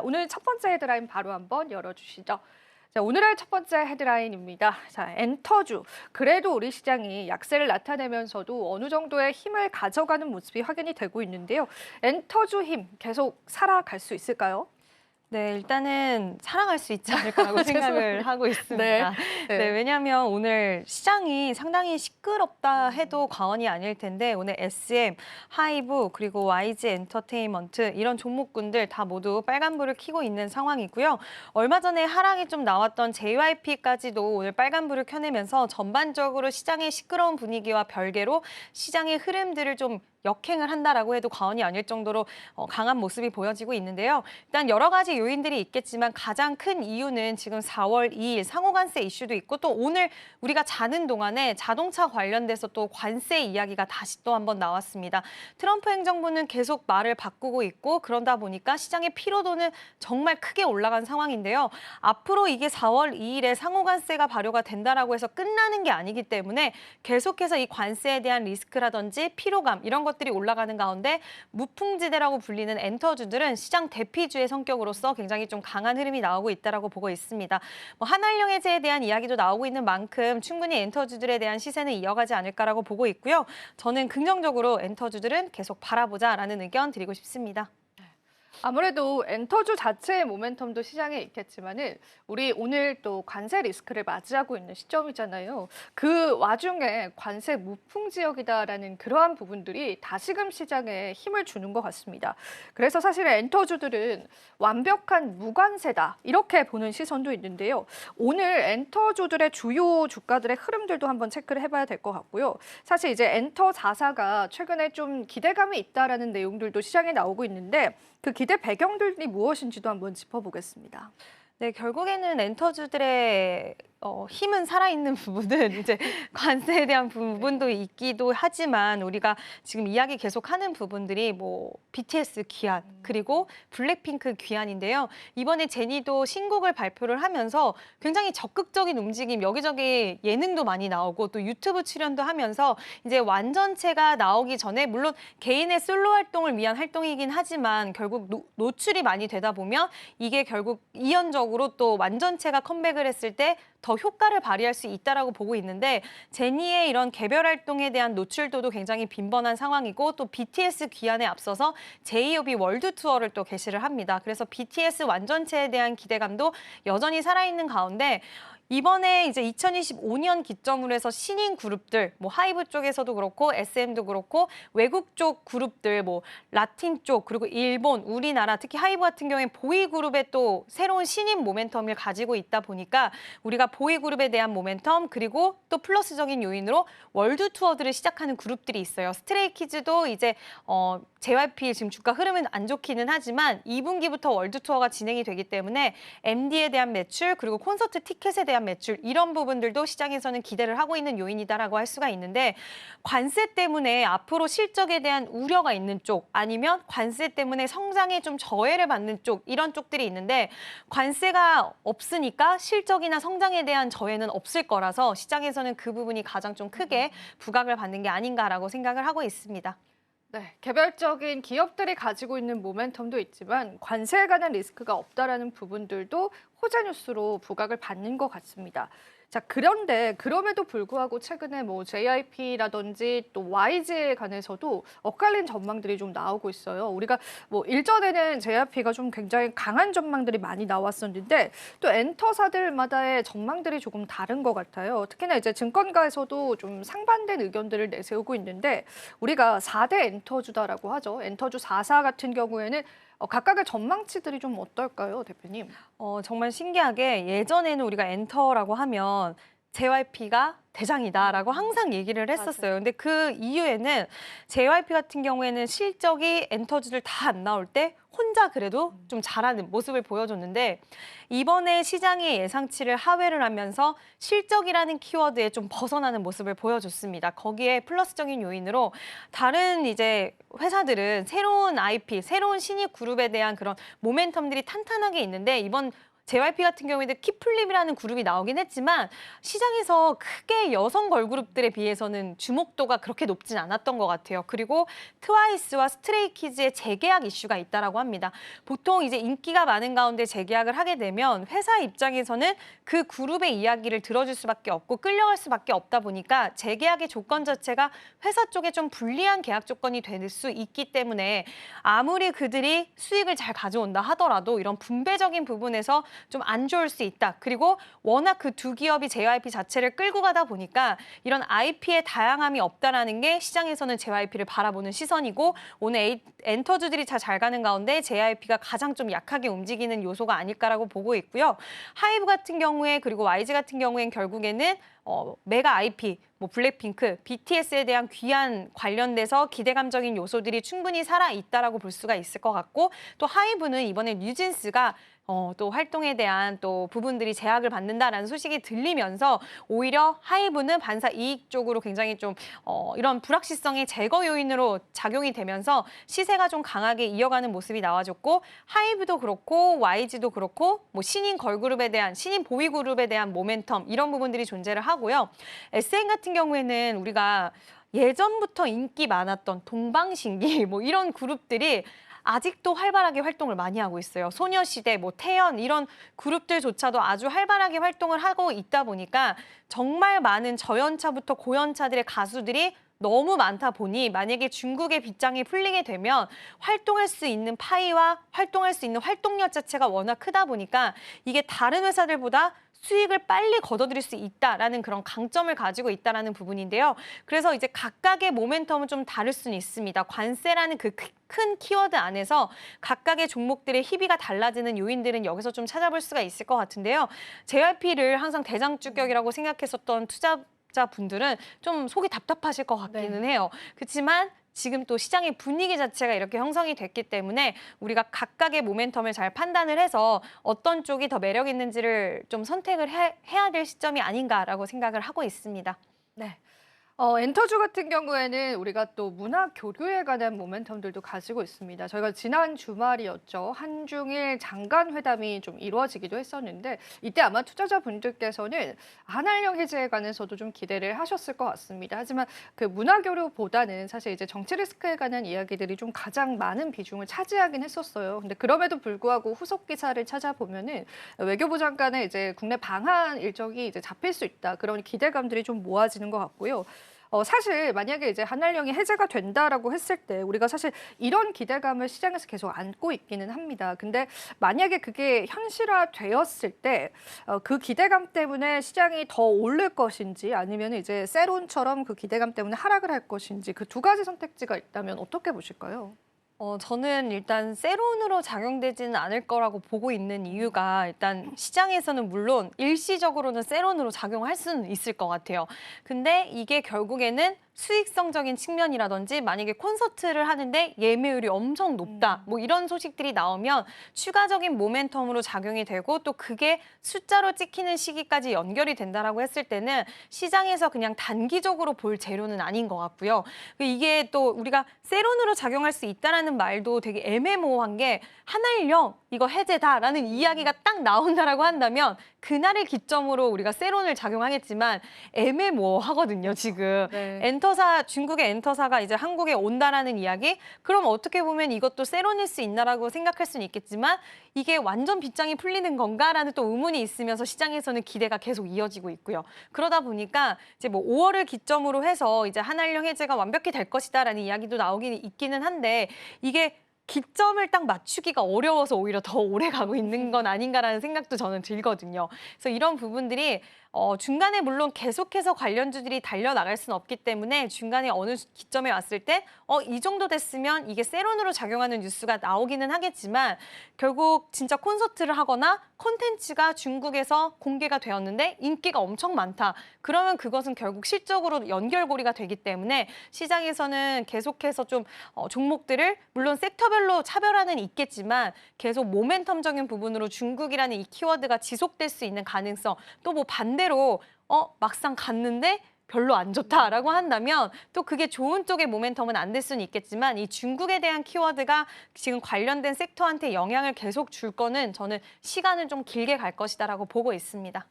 오늘 첫 번째 헤드라인 바로 한번 열어주시죠. 자, 오늘의 첫 번째 헤드라인입니다. 자, 엔터주. 그래도 우리 시장이 약세를 나타내면서도 어느 정도의 힘을 가져가는 모습이 확인이 되고 있는데요. 엔터주 힘 계속 살아갈 수 있을까요? 네, 일단은 살아갈 수 있지 않을까라고 생각을 하고 있습니다. 네. 네, 왜냐하면 오늘 시장이 상당히 시끄럽다 해도 과언이 아닐 텐데 오늘 SM, 하이브, 그리고 YG 엔터테인먼트 이런 종목군들 다 모두 빨간불을 켜고 있는 상황이고요. 얼마 전에 하락이 좀 나왔던 JYP까지도 오늘 빨간불을 켜내면서 전반적으로 시장의 시끄러운 분위기와 별개로 시장의 흐름들을 좀 역행을 한다라고 해도 과언이 아닐 정도로 강한 모습이 보여지고 있는데요. 일단 여러 가지 요인들이 있겠지만 가장 큰 이유는 지금 4월 2일 상호관세 이슈도 있고 또 오늘 우리가 자는 동안에 자동차 관련돼서 또 관세 이야기가 다시 또 한번 나왔습니다. 트럼프 행정부는 계속 말을 바꾸고 있고 그러다 보니까 시장의 피로도는 정말 크게 올라간 상황인데요. 앞으로 이게 4월 2일에 상호관세가 발효가 된다라고 해서 끝나는 게 아니기 때문에 계속해서 이 관세에 대한 리스크라든지 피로감 이런 것들이 올라가는 가운데 무풍지대라고 불리는 엔터주들은 시장 대피주의 성격으로서 굉장히 좀 강한 흐름이 나오고 있다라고 보고 있습니다. 한한령 해제에 대한 이야기도 나오고 있는 만큼 충분히 엔터주들에 대한 시세는 이어가지 않을까라고 보고 있고요. 저는 긍정적으로 엔터주들은 계속 바라보자라는 의견 드리고 싶습니다. 아무래도 엔터주 자체의 모멘텀도 시장에 있겠지만은 우리 오늘 또 관세 리스크를 맞이하고 있는 시점이잖아요. 그 와중에 관세 무풍 지역이다라는 그러한 부분들이 다시금 시장에 힘을 주는 것 같습니다. 그래서 사실 엔터주들은 완벽한 무관세다 이렇게 보는 시선도 있는데요. 오늘 엔터주들의 주요 주가들의 흐름들도 한번 체크를 해봐야 될 것 같고요. 사실 이제 엔터 4사가 최근에 좀 기대감이 있다라는 내용들도 시장에 나오고 있는데 그 기대 배경들이 무엇인지도 한번 짚어보겠습니다. 네, 결국에는 엔터주들의 힘은 살아있는 부분은 이제 관세에 대한 부분도 있기도 하지만 우리가 지금 이야기 계속하는 부분들이 뭐 BTS 귀환 그리고 블랙핑크 귀환인데요. 이번에 제니도 신곡을 발표를 하면서 굉장히 적극적인 움직임 여기저기 예능도 많이 나오고 또 유튜브 출연도 하면서 이제 완전체가 나오기 전에 물론 개인의 솔로 활동을 위한 활동이긴 하지만 결국 노출이 많이 되다 보면 이게 결국 이연적으로 또 완전체가 컴백을 했을 때 더 효과를 발휘할 수 있다라고 보고 있는데 제니의 이런 개별 활동에 대한 노출도도 굉장히 빈번한 상황이고 또 BTS 귀환에 앞서서 제이홉이 월드 투어를 또 개시를 합니다. 그래서 BTS 완전체에 대한 기대감도 여전히 살아있는 가운데 이번에 이제 2025년 기점으로 해서 신인 그룹들, 뭐 하이브 쪽에서도 그렇고 SM도 그렇고 외국 쪽 그룹들, 뭐 라틴 쪽 그리고 일본, 우리나라 특히 하이브 같은 경우에 보이 그룹의 또 새로운 신인 모멘텀을 가지고 있다 보니까 우리가 보이 그룹에 대한 모멘텀 그리고 또 플러스적인 요인으로 월드 투어들을 시작하는 그룹들이 있어요. 스트레이키즈도 이제 JYP 지금 주가 흐름은 안 좋기는 하지만 2분기부터 월드 투어가 진행이 되기 때문에 MD에 대한 매출 그리고 콘서트 티켓에 대한 매출 이런 부분들도 시장에서는 기대를 하고 있는 요인이다라고 할 수가 있는데 관세 때문에 앞으로 실적에 대한 우려가 있는 쪽 아니면 관세 때문에 성장에 좀 저해를 받는 쪽 이런 쪽들이 있는데 관세가 없으니까 실적이나 성장에 대한 저해는 없을 거라서 시장에서는 그 부분이 가장 좀 크게 부각을 받는 게 아닌가라고 생각을 하고 있습니다. 네, 개별적인 기업들이 가지고 있는 모멘텀도 있지만 관세에 관한 리스크가 없다라는 부분들도 호재 뉴스로 부각을 받는 것 같습니다. 자, 그런데 그럼에도 불구하고 최근에 뭐 JYP라든지 또 YG에 관해서도 엇갈린 전망들이 좀 나오고 있어요. 우리가 뭐 일전에는 JYP가 좀 굉장히 강한 전망들이 많이 나왔었는데 또 엔터사들마다의 전망들이 조금 다른 것 같아요. 특히나 이제 증권가에서도 좀 상반된 의견들을 내세우고 있는데 우리가 4대 엔터주다라고 하죠. 엔터주 4사 같은 경우에는 각각의 전망치들이 좀 어떨까요, 대표님? 정말 신기하게 예전에는 우리가 엔터라고 하면 JYP가 대장이다라고 항상 얘기를 했었어요. 근데 그 이후에는 JYP 같은 경우에는 실적이 엔터주들 다 안 나올 때 혼자 그래도 좀 잘하는 모습을 보여줬는데 이번에 시장의 예상치를 하회를 하면서 실적이라는 키워드에 좀 벗어나는 모습을 보여줬습니다. 거기에 플러스적인 요인으로 다른 이제 회사들은 새로운 IP, 새로운 신입 그룹에 대한 그런 모멘텀들이 탄탄하게 있는데 이번 JYP 같은 경우에도 키플립이라는 그룹이 나오긴 했지만 시장에서 크게 여성 걸그룹들에 비해서는 주목도가 그렇게 높진 않았던 것 같아요. 그리고 트와이스와 스트레이키즈의 재계약 이슈가 있다라고 합니다. 보통 이제 인기가 많은 가운데 재계약을 하게 되면 회사 입장에서는 그 그룹의 이야기를 들어줄 수밖에 없고 끌려갈 수밖에 없다 보니까 재계약의 조건 자체가 회사 쪽에 좀 불리한 계약 조건이 될 수 있기 때문에 아무리 그들이 수익을 잘 가져온다 하더라도 이런 분배적인 부분에서 좀 안 좋을 수 있다. 그리고 워낙 그 두 기업이 JYP 자체를 끌고 가다 보니까 이런 IP의 다양함이 없다라는 게 시장에서는 JYP를 바라보는 시선이고 오늘 엔터주들이 잘 가는 가운데 JYP가 가장 좀 약하게 움직이는 요소가 아닐까라고 보고 있고요. 하이브 같은 경우에 그리고 YG 같은 경우엔 결국에는 메가 IP, 뭐 블랙핑크, BTS에 대한 귀한 관련돼서 기대감적인 요소들이 충분히 살아있다라고 볼 수가 있을 것 같고 또 하이브는 이번에 뉴진스가 또 활동에 대한 또 부분들이 제약을 받는다라는 소식이 들리면서 오히려 하이브는 반사 이익 쪽으로 굉장히 좀 이런 불확실성의 제거 요인으로 작용이 되면서 시세가 좀 강하게 이어가는 모습이 나와줬고 하이브도 그렇고 YG도 그렇고 뭐 신인 걸그룹에 대한 신인 보이 그룹에 대한 모멘텀 이런 부분들이 존재를 하고요. SM 같은 경우에는 우리가 예전부터 인기 많았던 동방신기 뭐 이런 그룹들이 아직도 활발하게 활동을 많이 하고 있어요. 소녀시대, 뭐 태연 이런 그룹들조차도 아주 활발하게 활동을 하고 있다 보니까 정말 많은 저연차부터 고연차들의 가수들이 너무 많다 보니 만약에 중국의 빗장이 풀리게 되면 활동할 수 있는 파이와 활동할 수 있는 활동력 자체가 워낙 크다 보니까 이게 다른 회사들보다 수익을 빨리 거둬들일 수 있다라는 그런 강점을 가지고 있다라는 부분인데요. 그래서 이제 각각의 모멘텀은 좀 다를 수는 있습니다. 관세라는 그 큰 키워드 안에서 각각의 종목들의 희비가 달라지는 요인들은 여기서 좀 찾아볼 수가 있을 것 같은데요. JYP를 항상 대장주격이라고 생각했었던 투자자분들은 좀 속이 답답하실 것 같기는 해요. 그렇지만 지금 또 시장의 분위기 자체가 이렇게 형성이 됐기 때문에 우리가 각각의 모멘텀을 잘 판단을 해서 어떤 쪽이 더 매력 있는지를 좀 선택을 해야 될 시점이 아닌가라고 생각을 하고 있습니다. 네. 엔터주 같은 경우에는 우리가 또 문화 교류에 관한 모멘텀들도 가지고 있습니다. 저희가 지난 주말이었죠. 한중일 장관 회담이 좀 이루어지기도 했었는데 이때 아마 투자자분들께서는 한알령 해제에 관해서도 좀 기대를 하셨을 것 같습니다. 하지만 그 문화 교류보다는 사실 이제 정치 리스크에 관한 이야기들이 좀 가장 많은 비중을 차지하긴 했었어요. 근데 그럼에도 불구하고 후속 기사를 찾아보면은 외교부 장관의 이제 국내 방한 일정이 이제 잡힐 수 있다. 그런 기대감들이 좀 모아지는 것 같고요. 사실 만약에 이제 한알령이 해제가 된다라고 했을 때 우리가 사실 이런 기대감을 시장에서 계속 안고 있기는 합니다. 근데 만약에 그게 현실화되었을 때 그 기대감 때문에 시장이 더 오를 것인지 아니면 이제 세론처럼 그 기대감 때문에 하락을 할 것인지 그 두 가지 선택지가 있다면 어떻게 보실까요? 저는 일단 세론으로 작용되지는 않을 거라고 보고 있는 이유가 일단 시장에서는 물론 일시적으로는 세론으로 작용할 수는 있을 것 같아요. 근데 이게 결국에는 수익성적인 측면이라든지 만약에 콘서트를 하는데 예매율이 엄청 높다 뭐 이런 소식들이 나오면 추가적인 모멘텀으로 작용이 되고 또 그게 숫자로 찍히는 시기까지 연결이 된다라고 했을 때는 시장에서 그냥 단기적으로 볼 재료는 아닌 것 같고요. 이게 또 우리가 세론으로 작용할 수 있다라는 말도 되게 애매모호한 게 한알령 이거 해제다라는 이야기가 딱 나온다라고 한다면 그날을 기점으로 우리가 세론을 작용하겠지만 애매모호하거든요, 지금. 네. 엔터사, 중국의 엔터사가 이제 한국에 온다라는 이야기? 그럼 어떻게 보면 이것도 세론일 수 있나라고 생각할 수는 있겠지만 이게 완전 빗장이 풀리는 건가라는 또 의문이 있으면서 시장에서는 기대가 계속 이어지고 있고요. 그러다 보니까 이제 뭐 5월을 기점으로 해서 이제 한알령 해제가 완벽히 될 것이다라는 이야기도 나오긴 있기는 한데 이게 기점을 딱 맞추기가 어려워서 오히려 더 오래 가고 있는 건 아닌가라는 생각도 저는 들거든요. 그래서 이런 부분들이 중간에 물론 계속해서 관련주들이 달려나갈 수는 없기 때문에 중간에 어느 기점에 왔을 때 이 정도 됐으면 이게 세론으로 작용하는 뉴스가 나오기는 하겠지만 결국 진짜 콘서트를 하거나 콘텐츠가 중국에서 공개가 되었는데 인기가 엄청 많다. 그러면 그것은 결국 실적으로 연결고리가 되기 때문에 시장에서는 계속해서 좀 종목들을 물론 섹터별로 차별화는 있겠지만 계속 모멘텀적인 부분으로 중국이라는 이 키워드가 지속될 수 있는 가능성 또 뭐 반대로 막상 갔는데 별로 안 좋다라고 한다면 또 그게 좋은 쪽의 모멘텀은 안 될 수는 있겠지만 이 중국에 대한 키워드가 지금 관련된 섹터한테 영향을 계속 줄 거는 저는 시간은 좀 길게 갈 것이다라고 보고 있습니다.